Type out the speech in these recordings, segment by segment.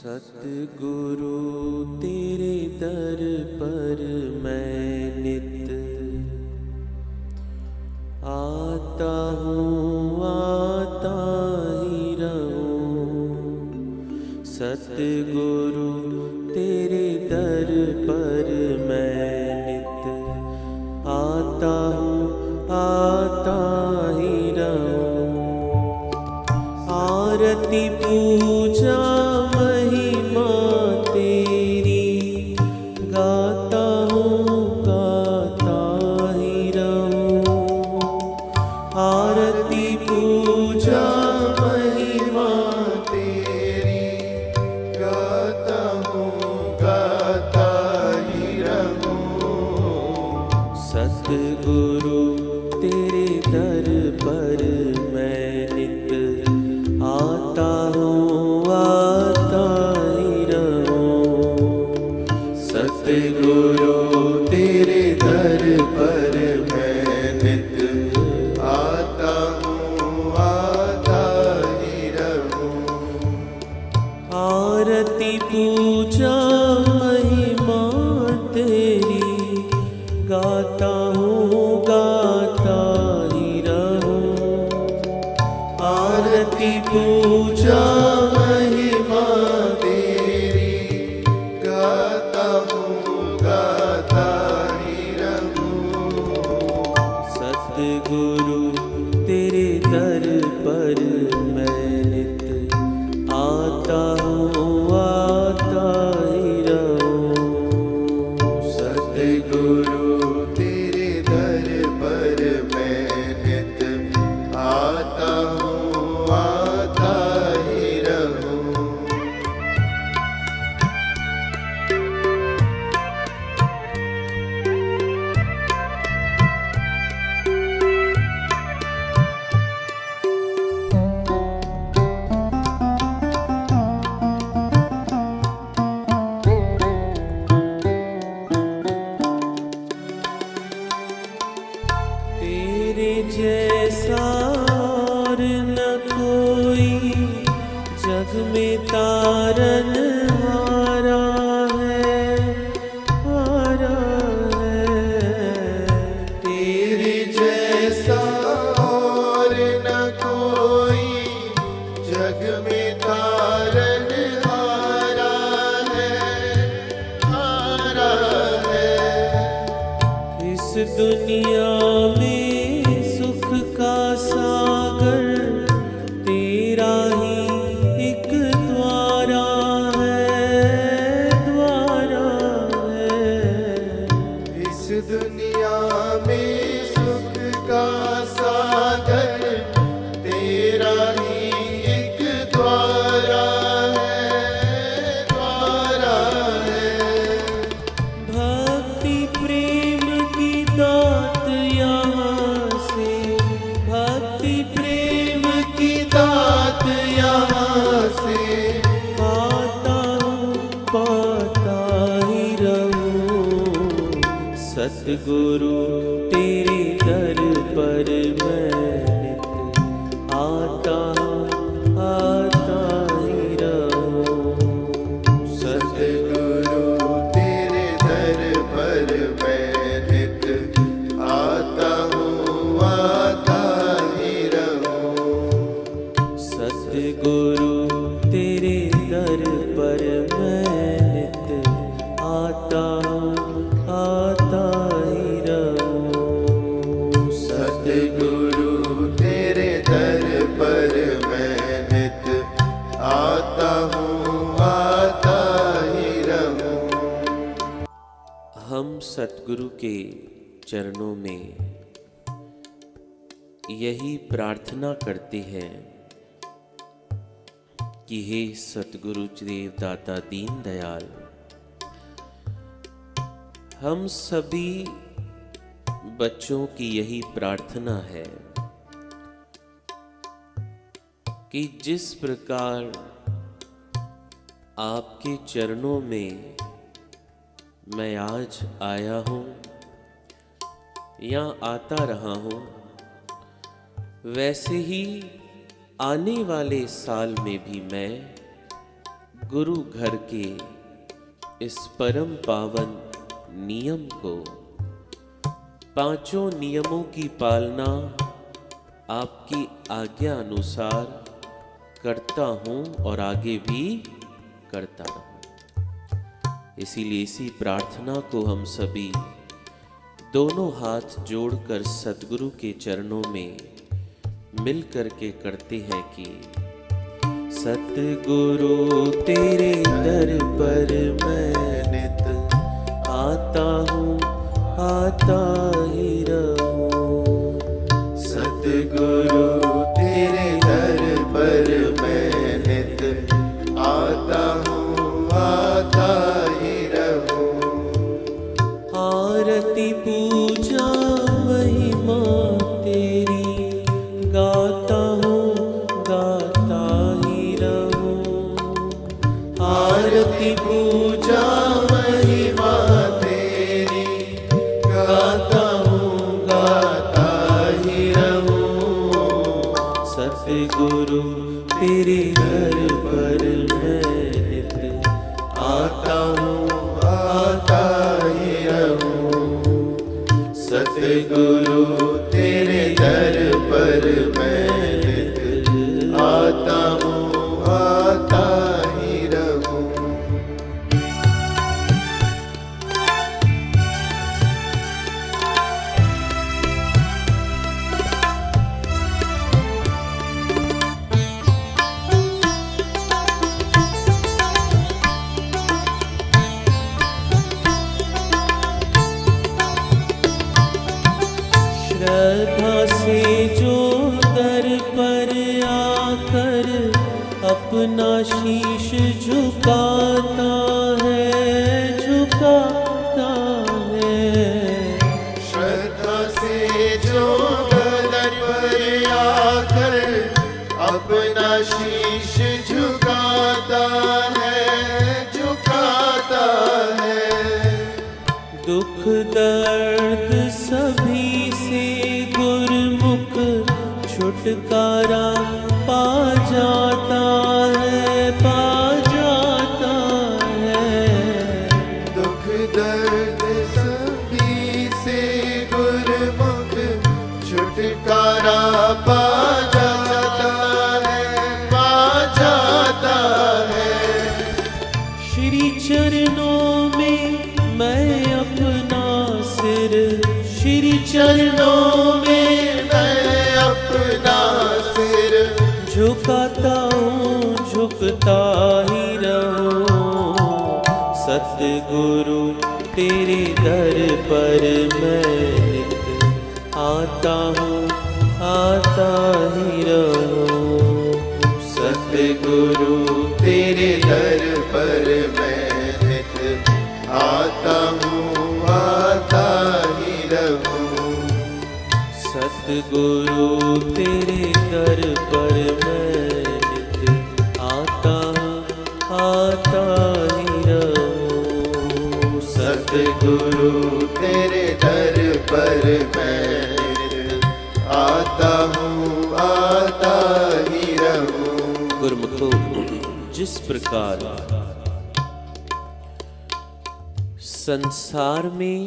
सतगुरु तेरे दर पर मैं नित आता हूँ, आता ही रहूँ। सतगुरु तेरे दर पर मैं नित आता हूँ, आता ही रहूँ। आरती पूजा महिमा तेरी गाता हूँ, गाता ही रहूँ। आरती पूजा महिमा तेरी गाता हूँ, गाता ही रहूँ। सतगुरु तेरे दर पर मैं नित आता हूँ, आता ही रहूँ। सतगुरु तेरे दर पर मैं नित आता हूँ, आता ही रहूँ। आरती पूजा महिमा तेरी गाता हूँ, गाता ही रहूँ। आरती पूजा महिमा तेरी गाता हूँ, गाता ही रहूँ। सतगुरु तेरे दर पर मैं नित आता हूँ, आता ही रहूँ। सतगुरु तेरे दर पर मैं नित आता हूँ, आता ही रहूँ। तेरे जैसा और न कोई जग में तारन हारा है, हारा है। तेरे जैसा और न कोई जग में तारन हारा है, हारा है। इस दुनिया में सुख का सागर तेरा ही एक द्वारा है, द्वारा है। इस दुनिया में सुख का साधन तेरा ही एक द्वारा है, द्वारा है। भक्ति प्रेम की दात यहाँ से, भक्ति प्रेम की दात यहाँ से पाता हूँ, पाता ही रहूँ। सतगुरु तेरे दर पर मैं नित आता हूँ, आता ही रहूँ। सतगुरु तेरे दर पर मैं नित आता हूँ, आता ही रहूँ। सतगुरु तेरे दर पर मैं नित आता हूँ, आता ही रहूँ। सतगुरु तेरे दर पर मैं नित आता हूँ, आता ही रहूँ। हम सतगुरु के चरणों में यही प्रार्थना करते हैं कि हे सतगुरु देव दाता दीन दयाल, हम सभी बच्चों की यही प्रार्थना है कि जिस प्रकार आपके चरणों में मैं आज आया हूँ या आता रहा हूँ, वैसे ही आने वाले साल में भी मैं गुरु घर के इस परम पावन नियम को, पांचों नियमों की पालना आपकी आज्ञा अनुसार करता हूं और आगे भी करता रहूं। इसीलिए इसी प्रार्थना को हम सभी दोनों हाथ जोड़कर सद्गुरु के चरणों में मिल करके करते हैं कि सतगुरु तेरे दर पर मैं नित आता हूँ, आता ही रहूं। सतगुरु तेरे दर पर मैं नित आता हूँ, आता ही रहूं। आरती पूजा महिमा तेरी गाता हूँ, गाता ही रहूं। आरती पूजा महिमा तेरी गाता हूँ, गाता ही रहूं। सतगुरु तेरे दर पर मैं नित आता हूँ, आता ही रहूं। सतगुरु तेरे दर पर मैं नित आता हूँ, आता ही रहूं। श्रद्धा से जो दर पर आकर अपना शीश झुकाता है, झुकाता है। श्रद्धा से जो दर पर आकर अपना शीश झुकाता है, झुकाता है। दुख दर्द सभी से गुरमुख छुटकारा पा जाता है, पा जाता है। दुख दर्द सभी से गुरमुख छुटकारा पा जाता है, पा जाता है। श्री चरणों में मैं अपना सिर, श्री चरणों में मैं अपना सिर झुकाता हूँ, झुकता ही रहूं। सतगुरु तेरे दर पर मैं नित आता हूँ, आता ही रहूं। सतगुरु तेरे दर पर मैं नित आता हूँ, आता ही रहूं। सतगुरु तेरे दर पर मैं नित आता हूँ, आता ही रहूं। सतगुरु तेरे दर पर मैं नित आता हूँ, आता ही रहूं। गुरुमुखो, जिस प्रकार संसार में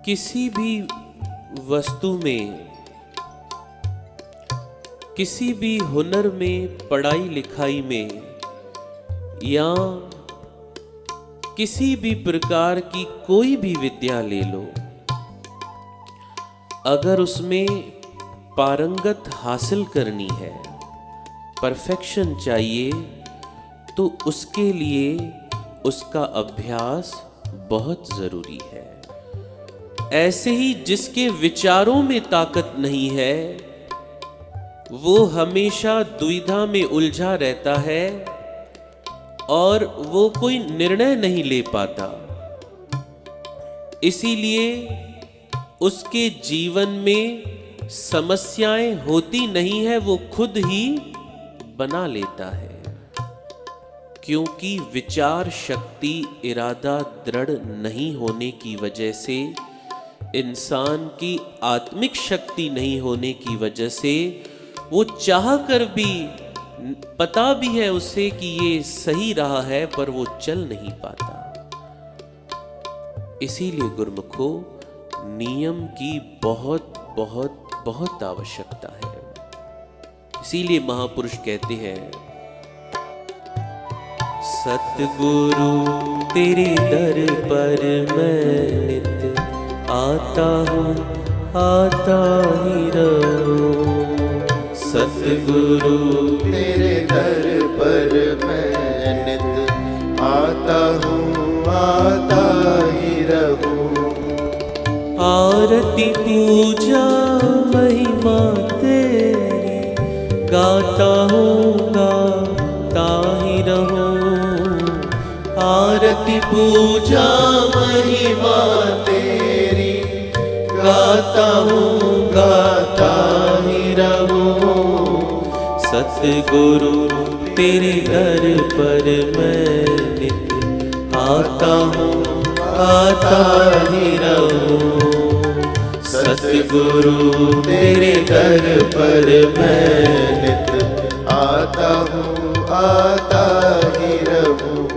किसी भी वस्तु में, किसी भी हुनर में, पढ़ाई लिखाई में या किसी भी प्रकार की कोई भी विद्या ले लो, अगर उसमें पारंगत हासिल करनी है, परफेक्शन चाहिए, तो उसके लिए उसका अभ्यास बहुत जरूरी है। ऐसे ही जिसके विचारों में ताकत नहीं है, वो हमेशा दुविधा में उलझा रहता है और वो कोई निर्णय नहीं ले पाता। इसीलिए उसके जीवन में समस्याएं होती नहीं है, वो खुद ही बना लेता है। क्योंकि विचार शक्ति, इरादा दृढ़ नहीं होने की वजह से, इंसान की आत्मिक शक्ति नहीं होने की वजह से वो चाह कर भी पता भी है उसे कि ये सही रहा है, पर वो चल नहीं पाता। इसीलिए गुरुमुखो नियम की बहुत बहुत बहुत आवश्यकता है। इसीलिए महापुरुष कहते हैं, सतगुरु तेरे दर पर मैं नित आता हूँ, आता ही रहूं। सतगुरु तेरे दर पर मैं नित आता हूँ, आता ही रहूं। आरती पूजा महिमा तेरी गाता हूँ, गाता ही रहूं। आरती पूजा महिमा तेरी गाता हूँ, गाता ही रहूं। सतगुरु तेरे दर पर मैं नित आता हूँ, आता ही रहूं। सतगुरु तेरे दर पर मैं नित आता हूँ, आता ही रहूं।